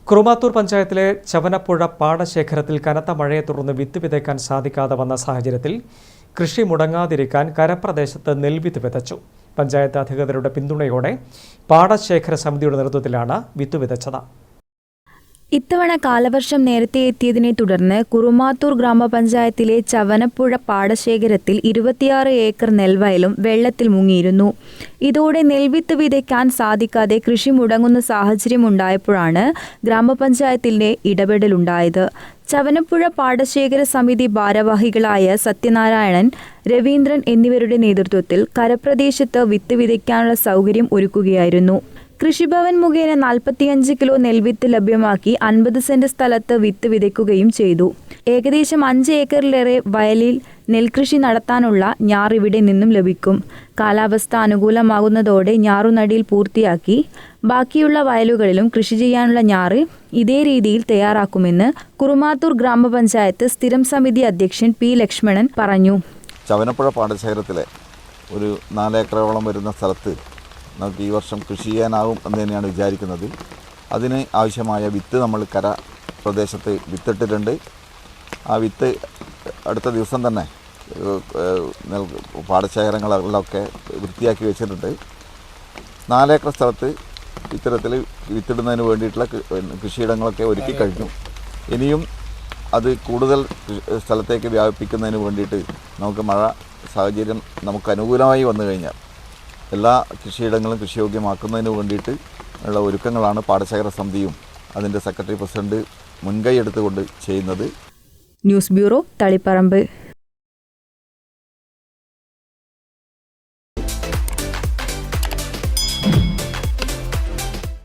കുറുമാത്തൂർ പഞ്ചായത്തിലെ ചവനപ്പുഴ പാടശേഖരത്തിൽ കനത്ത മഴയെ തുടർന്ന് വിത്ത് വിതയ്ക്കാൻ സാധിക്കാതെ വന്ന സാഹചര്യത്തിൽ കൃഷി മുടങ്ങാതിരിക്കാൻ കരപ്രദേശത്ത് നെൽവിത്ത് വിതച്ചു. പഞ്ചായത്ത് അധികൃതരുടെ പിന്തുണയോടെ പാടശേഖര സമിതിയുടെ നേതൃത്വത്തിലാണ് വിത്ത് വിതച്ചത്. ഇത്തവണ കാലവർഷം നേരത്തെ എത്തിയതിനെ തുടർന്ന് കുറുമാത്തൂർ ഗ്രാമപഞ്ചായത്തിലെ ചവനപ്പുഴ പാടശേഖരത്തിൽ 26 ഏക്കർ നെൽവയലും വെള്ളത്തിൽ മുങ്ങിയിരുന്നു. ഇതോടെ നെൽവിത്ത് വിതയ്ക്കാൻ സാധിക്കാതെ കൃഷി മുടങ്ങുന്ന സാഹചര്യമുണ്ടായപ്പോഴാണ് ഗ്രാമപഞ്ചായത്തിന്റെ ഇടപെടലുണ്ടായത്. ചവനപ്പുഴ പാടശേഖര സമിതി ഭാരവാഹികളായ സത്യനാരായണൻ, രവീന്ദ്രൻ എന്നിവരുടെ നേതൃത്വത്തിൽ കരപ്രദേശത്ത് വിത്ത് വിതയ്ക്കാനുള്ള സൗകര്യം ഒരുക്കുകയായിരുന്നു. കൃഷിഭവൻ മുഖേന 45 കിലോ നെൽവിത്ത് ലഭ്യമാക്കി 50 സെന്റ് സ്ഥലത്ത് വിത്ത് വിതയ്ക്കുകയും ചെയ്തു. ഏകദേശം 5 ഏക്കറിലേറെ വയലിൽ നെൽകൃഷി നടത്താനുള്ള ഞാർ ഇവിടെ നിന്നും ലഭിക്കും. കാലാവസ്ഥ അനുകൂലമാകുന്നതോടെ ഞാറുനടിയിൽ പൂർത്തിയാക്കി ബാക്കിയുള്ള വയലുകളിലും കൃഷി ചെയ്യാനുള്ള ഞാറ് ഇതേ രീതിയിൽ തയ്യാറാക്കുമെന്ന് കുറുമാത്തൂർ ഗ്രാമപഞ്ചായത്ത് സ്ഥിരം സമിതി അധ്യക്ഷൻ പി ലക്ഷ്മണൻ പറഞ്ഞു. ചവനപ്പുഴ പാടശേഖരത്തിലെ ഒരു 4 ഏക്കറോളം വരുന്ന സ്ഥലത്ത് നമുക്ക് ഈ വർഷം കൃഷി ചെയ്യാനാവും എന്ന് തന്നെയാണ് വിചാരിക്കുന്നത്. അതിന് ആവശ്യമായ വിത്ത് നമ്മൾ കര പ്രദേശത്ത് വിത്തിട്ടിട്ടുണ്ട്. ആ വിത്ത് അടുത്ത ദിവസം തന്നെ പാടശേഖരങ്ങളിലൊക്കെ വൃത്തിയാക്കി വെച്ചിട്ടുണ്ട്. 4 ഏക്കർ സ്ഥലത്ത് ഇത്തരത്തിൽ വിത്തിടുന്നതിന് വേണ്ടിയിട്ടുള്ള കൃഷിയിടങ്ങളൊക്കെ ഒരുക്കി കഴിഞ്ഞു. ഇനിയും അത് കൂടുതൽ സ്ഥലത്തേക്ക് വ്യാപിപ്പിക്കുന്നതിന് വേണ്ടിയിട്ട് നമുക്ക് മഴ സാഹചര്യം നമുക്ക് അനുകൂലമായി വന്നു കഴിഞ്ഞാൽ എല്ലാ കൃഷിയിടങ്ങളും കൃഷിയോഗ്യമാക്കുന്നതിന് വേണ്ടിയിട്ട് ഉള്ള ഒരുക്കങ്ങളാണ് പാടശേഖര സമിതിയും അതിൻ്റെ സെക്രട്ടറി പ്രസിഡന്റ് മുൻകൈ എടുത്തുകൊണ്ട് ചെയ്യുന്നത്. News bureau, Taliparamba.